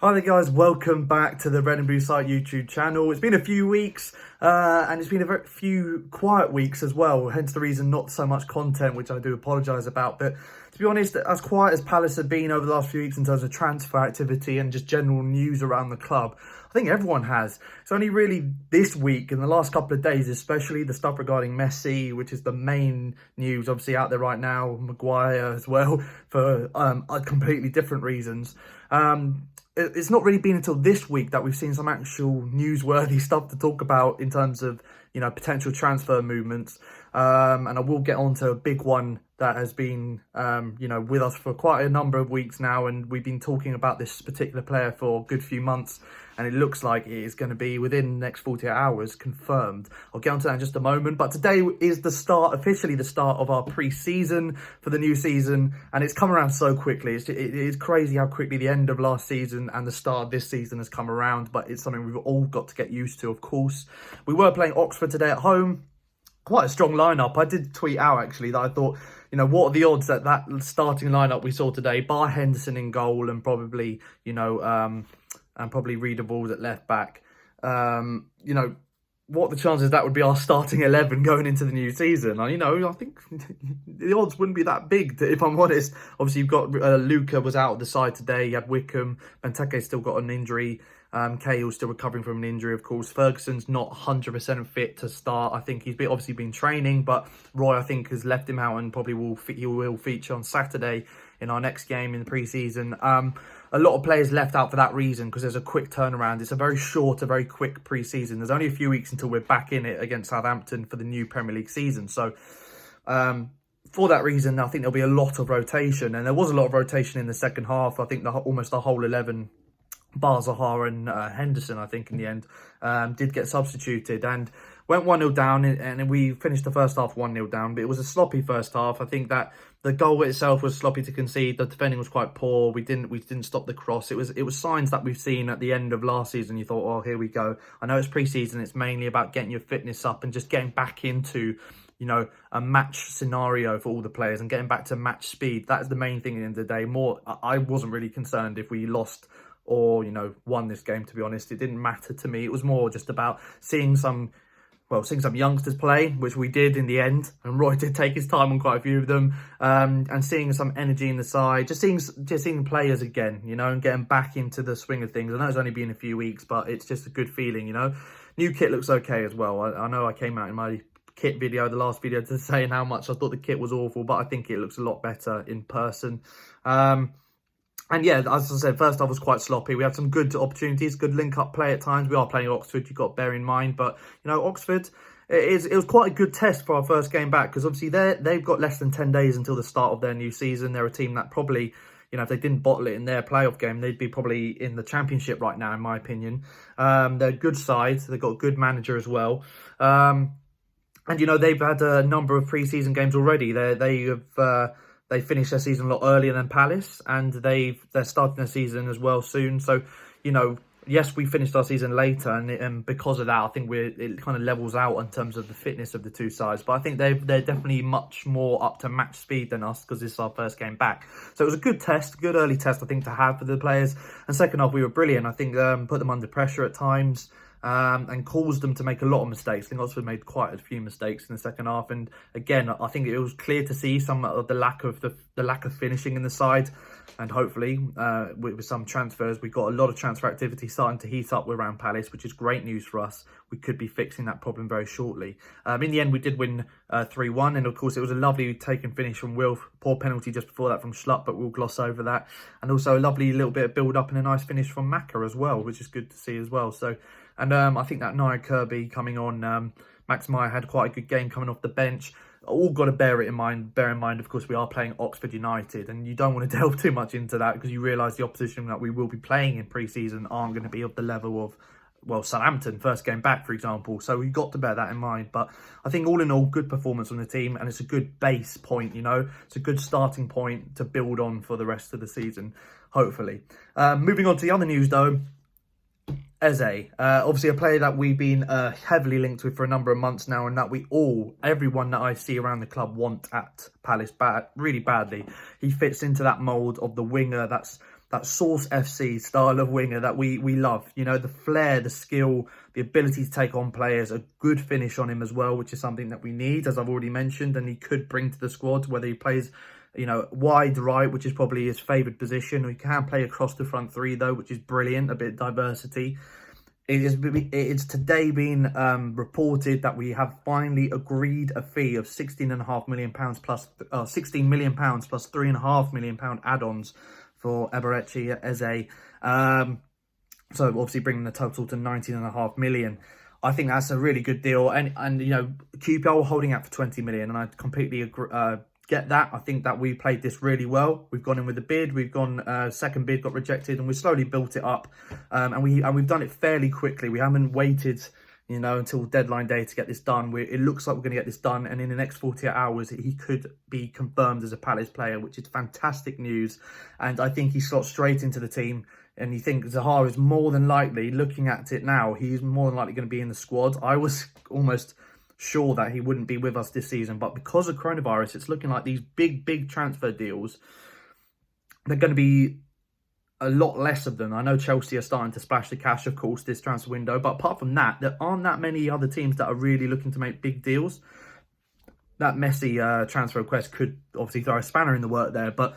Hi there guys, welcome back to the Red and Blue Site YouTube channel. It's been a few weeks and it's been a very few quiet weeks as well, hence the reason not so much content, which I do apologise about. But to be honest, as quiet as Palace have been over the last few weeks in terms of transfer activity and just general news around the club, I think everyone has. It's only really this week, in the last couple of days, especially the stuff regarding Messi, which is the main news obviously out there right now, Maguire as well, for completely different reasons. It's not really been until this week that we've seen some actual newsworthy stuff to talk about in terms of, potential transfer movements. And I will get on to a big one that has been, with us for quite a number of weeks now. And we've been talking about this particular player for a good few months. And it looks like it is going to be within the next 48 hours confirmed. I'll get onto that in just a moment. But today is officially the start of our pre-season for the new season. And it's come around so quickly. It is crazy how quickly the end of last season and the start of this season has come around. But it's something we've all got to get used to, of course. We were playing Oxford today at home. Quite a strong lineup. I did tweet out actually that I thought, what are the odds that starting lineup we saw today, bar Henderson in goal and probably, and probably Readables at left back, what the chances that would be our starting 11 going into the new season? I think the odds wouldn't be that big, if I'm honest. Obviously, you've got Luca was out of the side today. You had Wickham. Benteke still got an injury. Cahill's still recovering from an injury, of course. Ferguson's not 100% fit to start. I think he's obviously been training, but Roy, I think, has left him out and probably he will feature on Saturday in our next game in the pre-season. A lot of players left out for that reason because there's a quick turnaround. It's a very quick pre-season. There's only a few weeks until we're back in it against Southampton for the new Premier League season. So for that reason, I think there'll be a lot of rotation. And there was a lot of rotation in the second half. I think almost the whole 11, bar Zaha and Henderson, I think in the end, did get substituted and went 1-0 down, and we finished the first half 1-0 down. But it was a sloppy first half. I think that the goal itself was sloppy to concede. The defending was quite poor. We didn't stop the cross. It was signs that we've seen at the end of last season. You thought, oh, here we go. I know it's pre-season. It's mainly about getting your fitness up and just getting back into, a match scenario for all the players and getting back to match speed. That's the main thing at the end of the day. I wasn't really concerned if we lost or, won this game, to be honest. It didn't matter to me. It was more just about seeing some youngsters play, which we did in the end. And Roy did take his time on quite a few of them. And seeing some energy in the side, just seeing players again, and getting back into the swing of things. I know it's only been a few weeks, but it's just a good feeling, New kit looks okay as well. I know I came out in my kit video, the last video, to saying how much I thought the kit was awful, but I think it looks a lot better in person. And yeah, as I said, first half was quite sloppy. We had some good opportunities, good link-up play at times. We are playing Oxford, you've got to bear in mind. But, Oxford, it was quite a good test for our first game back because obviously they've got less than 10 days until the start of their new season. They're a team that probably, if they didn't bottle it in their playoff game, they'd be probably in the Championship right now, in my opinion. They're a good side. They've got a good manager as well. And, they've had a number of pre-season games already. They finished their season a lot earlier than Palace, and they're starting their season as well soon. So, yes, we finished our season later, and because of that, I think it kind of levels out in terms of the fitness of the two sides. But I think they're definitely much more up to match speed than us because this is our first game back. So it was a good test, good early test, I think, to have for the players. And second half, we were brilliant. I think put them under pressure at times. And caused them to make a lot of mistakes. I think Oxford made quite a few mistakes in the second half, and again, I think it was clear to see some of the lack of finishing in the side. And hopefully, with some transfers, we've got a lot of transfer activity starting to heat up around Palace, which is great news for us. We could be fixing that problem very shortly. In the end, we did win 3-1, and of course, it was a lovely taken finish from Wilf. Poor penalty just before that from Schlupp, but we'll gloss over that. And also a lovely little bit of build-up and a nice finish from Maka as well, which is good to see as well. So. And I think that Nia Kirby coming on, Max Meyer had quite a good game coming off the bench. All got to bear in mind, of course, we are playing Oxford United, and you don't want to delve too much into that because you realise the opposition that we will be playing in pre-season aren't going to be of the level of, Southampton, first game back, for example. So we've got to bear that in mind. But I think all in all, good performance from the team, and it's a good base point, It's a good starting point to build on for the rest of the season, hopefully. Moving on to the other news, though. Eze, obviously a player that we've been heavily linked with for a number of months now, and that everyone that I see around the club want at Palace really badly. He fits into that mould of the winger that's that Source FC style of winger that we love. You know, the flair, the skill, the ability to take on players, a good finish on him as well, which is something that we need, as I've already mentioned, and he could bring to the squad, whether he plays, you know, wide right, which is probably his favoured position. He can play across the front three, though, which is brilliant, a bit of diversity. It's today been reported that we have finally agreed a fee of £16.5 million plus £16 million plus £3.5 million add-ons for Eberechi Eze. So obviously bringing the total to 19.5 million. I think that's a really good deal, and you know, QPR were holding out for 20 million, and I completely agree. Get that. I think that we played this really well. We've gone in with a bid. We've gone second bid got rejected, and we slowly built it up. And we've done it fairly quickly. We haven't waited, you know, until deadline day to get this done. It looks like we're going to get this done, and in the next 48 hours, he could be confirmed as a Palace player, which is fantastic news. And I think he slots straight into the team. And you think Zaha is more than likely, looking at it now, he's more than likely going to be in the squad. I was almost sure that he wouldn't be with us this season, but because of coronavirus, it's looking like these big transfer deals, they're going to be a lot less of them. I know Chelsea are starting to splash the cash, of course, this transfer window, but apart from that, there aren't that many other teams that are really looking to make big deals. That Messi transfer request could obviously throw a spanner in the work there, but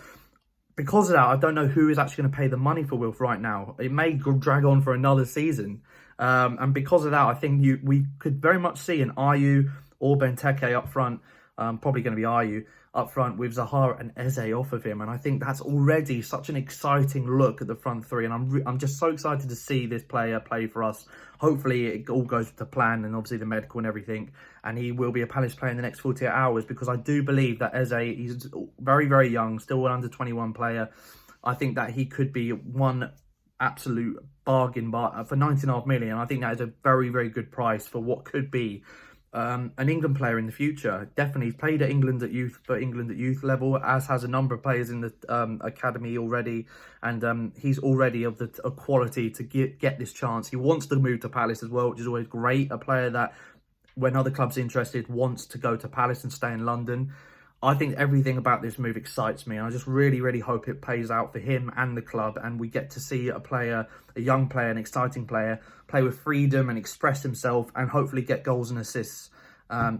because of that, I don't know who is actually going to pay the money for Wilf right now. It may drag on for another season. And because of that, I think we could very much see an Ayew or Benteke up front. Probably going to be Ayew up front with Zaha and Eze off of him. And I think that's already such an exciting look at the front three. And I'm just so excited to see this player play for us. Hopefully it all goes to plan, and obviously the medical and everything. And he will be a Palace player in the next 48 hours, because I do believe that Eze, he's very young, still an under 21 player. I think that he could be one absolute bargain for 19.5 million. I think that is a very good price for what could be an England player in the future. Definitely, he's played at England at youth level, as has a number of players in the academy already, and he's already of the quality to get this chance. He wants to move to Palace as well, which is always great. A player that, when other clubs are interested, wants to go to Palace and stay in London. I think everything about this move excites me. I just really hope it pays out for him and the club, and we get to see a young player, an exciting player, play with freedom and express himself, and hopefully get goals and assists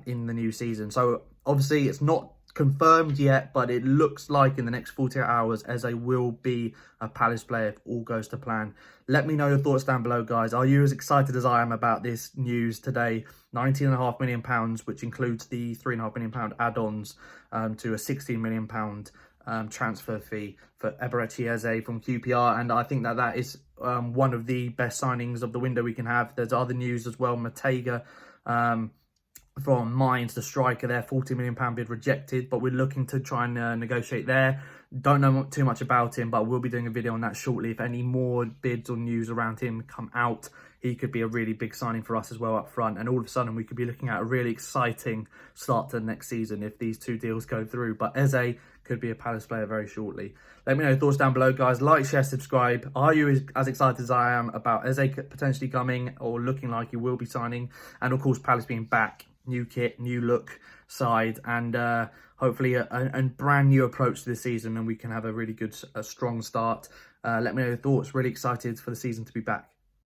in the new season. So obviously it's not confirmed yet, but it looks like in the next 48 hours Eze will be a Palace player if all goes to plan. Let me know your thoughts down below, guys. Are you as excited as I am about this news today? £19.5 million, which includes the £3.5 million add-ons to a £16 million transfer fee for Eberechi Eze from QPR, and I think that is one of the best signings of the window we can have. There's other news as well. Matega from Mainz, the striker there, £40 million bid rejected, but we're looking to try and negotiate there. Don't know too much about him, but we'll be doing a video on that shortly. If any more bids or news around him come out, he could be a really big signing for us as well up front, and all of a sudden we could be looking at a really exciting start to the next season if these two deals go through. But Eze could be a Palace player very shortly. Let me know your thoughts down below, guys. Like, share, subscribe. Are you as excited as I am about Eze potentially coming, or looking like he will be signing, and of course Palace being back? New kit, new look side, and hopefully a brand new approach to this season, and we can have a really good, strong start. Let me know your thoughts. Really excited for the season to be back.